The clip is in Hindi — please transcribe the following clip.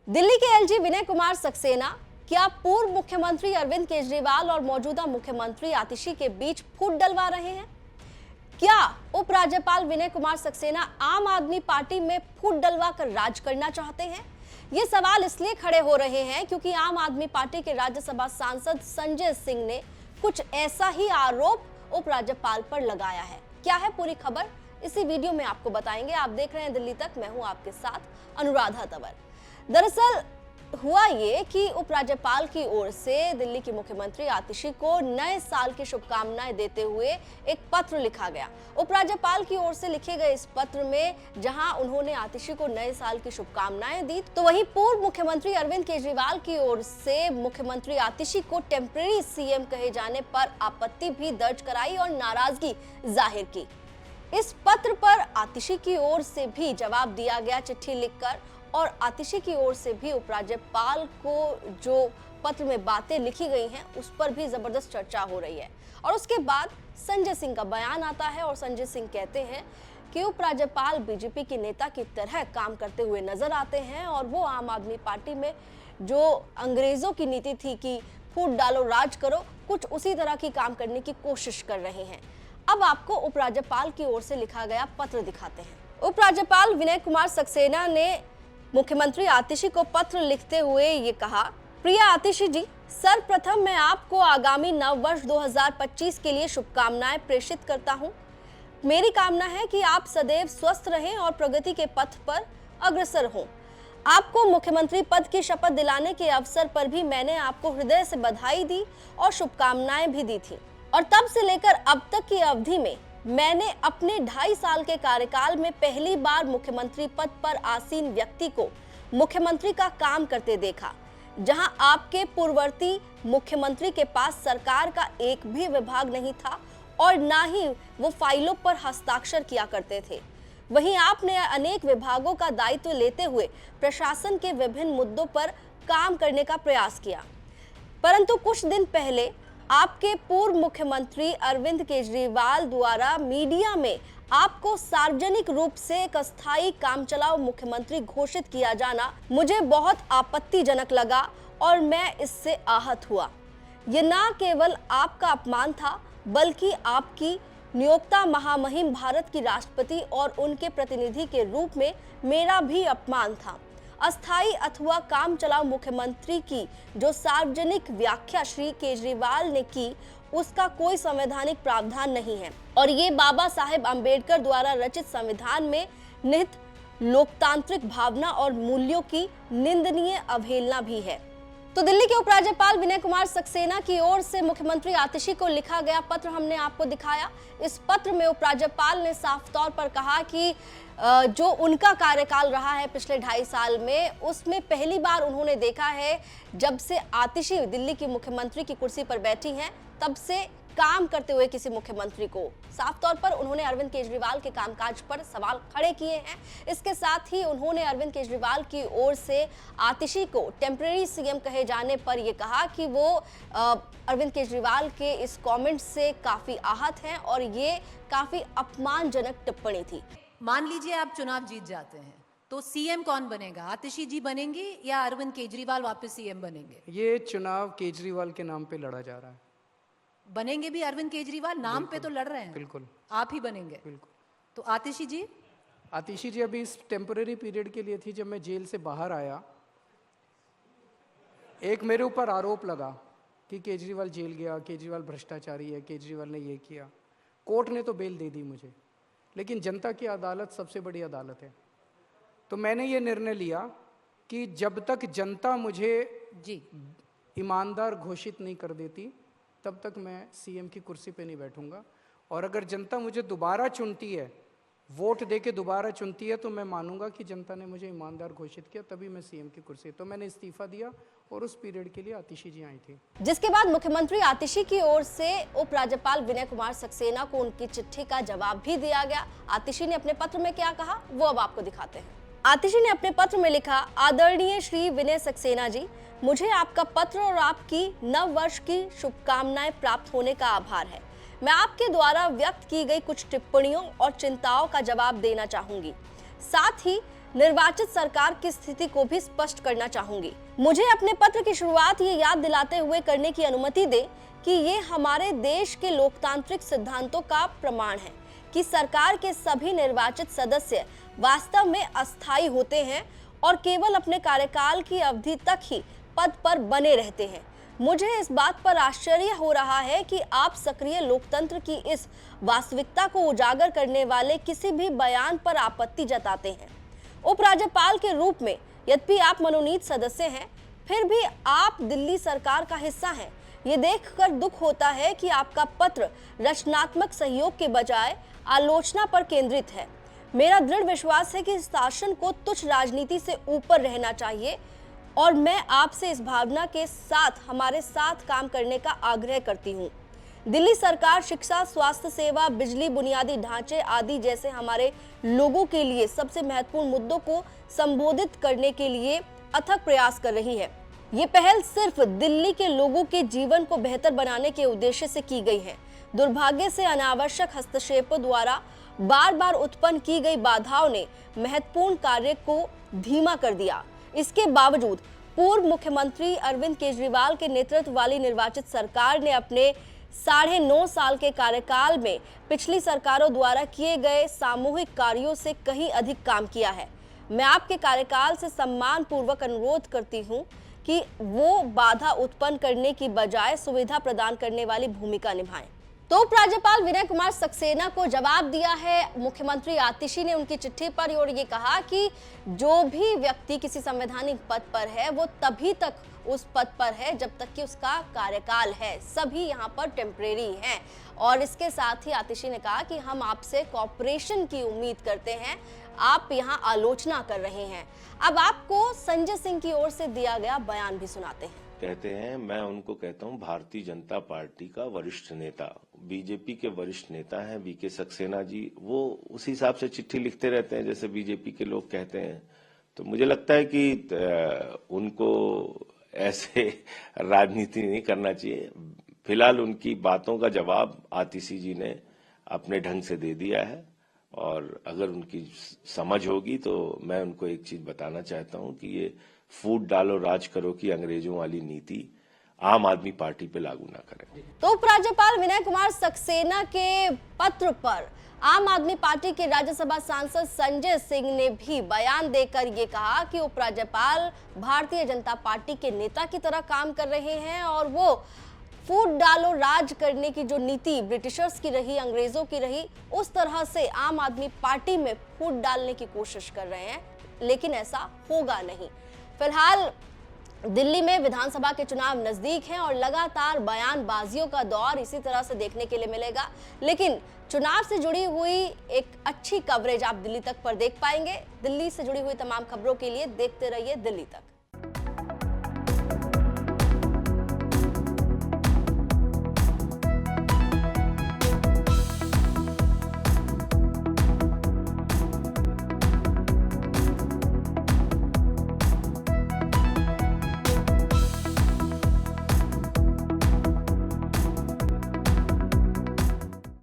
दिल्ली के एलजी विनय कुमार सक्सेना क्या पूर्व मुख्यमंत्री अरविंद केजरीवाल और मौजूदा मुख्यमंत्री आतिशी के बीच फूट डलवा रहे हैं? क्या उपराज्यपाल विनय कुमार सक्सेना आम आदमी पार्टी में फूट डलवा कर राज करना चाहते हैं? ये सवाल इसलिए खड़े हो रहे हैं क्योंकि आम आदमी पार्टी के राज्यसभा सांसद संजय सिंह ने कुछ ऐसा ही आरोप उपराज्यपाल पर लगाया है। क्या है पूरी खबर, इसी वीडियो में आपको बताएंगे। आप देख रहे हैं दिल्ली तक, मैं हूं आपके साथ अनुराधा तंवर। दरअसल हुआ ये कि उपराज्यपाल की ओर से दिल्ली की मुख्यमंत्री आतिशी को नए साल की शुभकामनाएं देते हुए एक पत्र लिखा गया। उपराज्यपाल की ओर से लिखे गए इस पत्र में जहां उन्होंने आतिशी को नए साल की शुभकामनाएं दी, तो वहीं पूर्व मुख्यमंत्री अरविंद केजरीवाल की ओर से मुख्यमंत्री आतिशी को टेम्परेरी सीएम कहे जाने पर आपत्ति भी दर्ज कराई और नाराजगी जाहिर की। इस पत्र पर आतिशी की ओर से भी जवाब दिया गया चिट्ठी लिखकर, और आतिशी की ओर से भी उपराज्यपाल को जो पत्र में बातें लिखी गई हैं उस पर भी जबरदस्त चर्चा हो रही है। और उसके बाद संजय सिंह का बयान आता है और संजय सिंह कहते हैं कि उपराज्यपाल बीजेपी के नेता की तरह काम करते हुए नजर आते हैं और वो आम आदमी पार्टी में जो अंग्रेजों की नीति थी कि फूट डालो राज करो, कुछ उसी तरह की काम करने की कोशिश कर रहे हैं। अब आपको उपराज्यपाल की ओर से लिखा गया पत्र दिखाते हैं। उपराज्यपाल विनय कुमार सक्सेना ने मुख्यमंत्री आतिशी को पत्र लिखते हुए ये कहा, प्रिय आतिशी जी, सर्वप्रथम मैं आपको आगामी नव वर्ष 2025 के लिए शुभकामनाएं प्रेषित करता हूं। मेरी कामना है कि आप सदैव स्वस्थ रहें और प्रगति के पथ पर अग्रसर हों। आपको मुख्यमंत्री पद की शपथ दिलाने के अवसर पर भी मैंने आपको हृदय से बधाई दी और शुभकामनाएं भी दी थी, और तब से लेकर अब तक की अवधि में मैंने अपने 2.5 साल के कार्यकाल में पहली बार मुख्यमंत्री पद पर आसीन व्यक्ति को मुख्यमंत्री का काम करते देखा, जहां आपके पूर्ववर्ती मुख्यमंत्री के पास सरकार का एक भी विभाग नहीं था और ना ही वो फाइलों पर हस्ताक्षर किया करते थे। वहीं आपने अनेक विभागों का दायित्व लेते हुए प्रशासन के विभिन्न मुद्दों पर काम करने का प्रयास किया, परंतु कुछ दिन पहले आपके पूर्व मुख्यमंत्री अरविंद केजरीवाल द्वारा मीडिया में आपको सार्वजनिक रूप से एक अस्थायी कामचलाऊ मुख्यमंत्री घोषित किया जाना मुझे बहुत आपत्तिजनक लगा और मैं इससे आहत हुआ। यह न केवल आपका अपमान था, बल्कि आपकी नियोक्ता महामहिम भारत की राष्ट्रपति और उनके प्रतिनिधि के रूप में मेरा भी अपमान था। अस्थायी अथवा काम चलाऊ मुख्यमंत्री की जो सार्वजनिक व्याख्या श्री केजरीवाल ने की, उसका कोई संवैधानिक प्रावधान नहीं है और ये बाबा साहेब अंबेडकर द्वारा रचित संविधान में निहित लोकतांत्रिक भावना और मूल्यों की निंदनीय अवहेलना भी है। तो दिल्ली के उपराज्यपाल विनय कुमार सक्सेना की ओर से मुख्यमंत्री आतिशी को लिखा गया पत्र हमने आपको दिखाया। इस पत्र में उपराज्यपाल ने साफ तौर पर कहा कि जो उनका कार्यकाल रहा है पिछले 2.5 साल में, उसमें पहली बार उन्होंने देखा है जब से आतिशी दिल्ली की मुख्यमंत्री की कुर्सी पर बैठी हैं, तब से काम करते हुए किसी मुख्यमंत्री को। साफ तौर पर उन्होंने अरविंद केजरीवाल के कामकाज पर सवाल खड़े किए हैं। इसके साथ ही उन्होंने अरविंद केजरीवाल की ओर से आतिशी को टेम्परेरी सीएम कहे जाने पर यह कहा कि वो अरविंद केजरीवाल के इस कमेंट से काफी आहत हैं और ये काफी अपमानजनक टिप्पणी थी। मान लीजिए आप चुनाव जीत जाते हैं तो सीएम कौन बनेगा? आतिशी जी बनेंगे या अरविंद केजरीवाल वापस सीएम बनेंगे? ये चुनाव केजरीवाल के नाम पे लड़ा जा रहा है। बनेंगे भी अरविंद केजरीवाल, नाम पे तो लड़ रहे हैं। बिल्कुल आप ही बनेंगे। बिल्कुल। तो आतिशी जी? आतिशी जी अभी इस टेम्परेरी पीरियड के लिए थी। जब मैं जेल से बाहर आया, एक मेरे ऊपर आरोप लगा कि केजरीवाल जेल गया, केजरीवाल भ्रष्टाचारी है, केजरीवाल ने ये किया। कोर्ट ने तो बेल दे दी मुझे, लेकिन जनता की अदालत सबसे बड़ी अदालत है। तो मैंने ये निर्णय लिया कि जब तक जनता मुझे जी ईमानदार घोषित नहीं कर देती, तब तक मैं सीएम की कुर्सी पे नहीं बैठूंगा। और अगर जनता मुझे दोबारा चुनती है, वोट देके दोबारा चुनती है, तो मैं मानूंगा कि जनता ने मुझे ईमानदार घोषित किया, तभी मैं सीएम की कुर्सी। तो मैंने इस्तीफा दिया और उस पीरियड के लिए आतिशी जी आई थी। जिसके बाद मुख्यमंत्री आतिशी की ओर से उपराज्यपाल विनय कुमार सक्सेना को उनकी चिट्ठी का जवाब भी दिया गया। आतिशी ने अपने पत्र में क्या कहा, वो अब आपको दिखाते हैं। आतिशी ने अपने पत्र में लिखा, आदरणीय श्री विनय सक्सेना जी, मुझे आपका पत्र और आपकी नव वर्ष की शुभकामनाएं प्राप्त होने का आभार है। मैं आपके द्वारा व्यक्त की गई कुछ टिप्पणियों और चिंताओं का जवाब देना चाहूंगी। साथ ही निर्वाचित सरकार की स्थिति को भी स्पष्ट करना चाहूंगी। मुझे अपने पत्र की शुरुआत ये याद दिलाते हुए करने की अनुमति दें कि ये हमारे देश के लोकतांत्रिक सिद्धांतों का प्रमाण है कि सरकार के सभी निर्वाचित सदस्य वास्तव में अस्थायी होते हैं और केवल अपने कार्यकाल की अवधि तक ही पद पर बने रहते हैं। मुझे इस बात पर आश्चर्य हो रहा है कि आप सक्रिय लोकतंत्र की इस वास्तविकता को उजागर करने वाले किसी भी बयान पर आपत्ति जताते हैं। उपराज्यपाल के रूप में यद्यपि आप मनोनीत सदस्य हैं, फिर भी आप दिल्ली सरकार का हिस्सा हैं। ये देखकर दुख होता है कि आपका पत्र रचनात्मक सहयोग के बजाय आलोचना पर केंद्रित है। मेरा दृढ़ विश्वास है कि शासन को तुच्छ राजनीति से ऊपर रहना चाहिए और मैं आपसे इस भावना के साथ हमारे साथ काम करने का आग्रह करती हूँ। दिल्ली सरकार शिक्षा, स्वास्थ्य सेवा, बिजली, बुनियादी ढांचे आदि जैसे हमारे लोगों के लिए सबसे महत्वपूर्ण मुद्दों को संबोधित करने के लिए अथक प्रयास कर रही है। ये पहल सिर्फ दिल्ली के लोगों के जीवन को बेहतर बनाने के उद्देश्य से की गई है। दुर्भाग्य से अनावश्यक हस्तक्षेपों द्वारा बार बार उत्पन्न की गई बाधाओं ने महत्वपूर्ण कार्य को धीमा कर दिया। इसके बावजूद पूर्व मुख्यमंत्री अरविंद केजरीवाल के नेतृत्व वाली निर्वाचित सरकार ने अपने 9.5 साल के कार्यकाल में पिछली सरकारों द्वारा किए गए सामूहिक कार्यों से कहीं अधिक काम किया है। मैं आपके कार्यकाल से सम्मान पूर्वक अनुरोध करती हूं कि वो बाधा उत्पन्न करने की बजाय सुविधा प्रदान करने वाली भूमिका निभाएं। तो उपराज्यपाल विनय कुमार सक्सेना को जवाब दिया है मुख्यमंत्री आतिशी ने उनकी चिट्ठी पर और ये कहा कि जो भी व्यक्ति किसी संवैधानिक पद पर है वो तभी तक उस पद पर है जब तक कि उसका कार्यकाल है। सभी यहाँ पर टेम्परेरी हैं। और इसके साथ ही आतिशी ने कहा कि हम आपसे कॉपरेशन की उम्मीद करते हैं, आप यहाँ आलोचना कर रहे हैं। अब आपको संजय सिंह की ओर से दिया गया बयान भी सुनाते हैं। कहते हैं, मैं उनको कहता हूं भारतीय जनता पार्टी का वरिष्ठ नेता, बीजेपी के वरिष्ठ नेता हैं बीके सक्सेना जी। वो उसी हिसाब से चिट्ठी लिखते रहते हैं जैसे बीजेपी के लोग कहते हैं। तो मुझे लगता है कि उनको ऐसे राजनीति नहीं करना चाहिए। फिलहाल उनकी बातों का जवाब आतिशी जी ने अपने ढंग से दे दिया है और अगर उनकी समझ होगी तो मैं उनको एक चीज बताना चाहता हूं कि ये फूट डालो राज करो की अंग्रेजों वाली नीति आम आदमी पार्टी पे लागू ना करें। तो उपराज्यपाल विनय कुमार सक्सेना के पत्र पर आम आदमी पार्टी के राज्यसभा सांसद संजय सिंह ने भी बयान देकर ये कहा कि उपराज्यपाल भारतीय जनता पार्टी के नेता की तरह काम कर रहे हैं और वो फूट डालो राज करने की जो नीति ब्रिटिशर्स की रही, अंग्रेजों की रही, उस तरह से आम आदमी पार्टी में फूट डालने की कोशिश कर रहे हैं, लेकिन ऐसा होगा नहीं। फिलहाल दिल्ली में विधानसभा के चुनाव नजदीक हैं और लगातार बयानबाजियों का दौर इसी तरह से देखने के लिए मिलेगा, लेकिन चुनाव से जुड़ी हुई एक अच्छी कवरेज आप दिल्ली तक पर देख पाएंगे। दिल्ली से जुड़ी हुई तमाम खबरों के लिए देखते रहिए दिल्ली तक।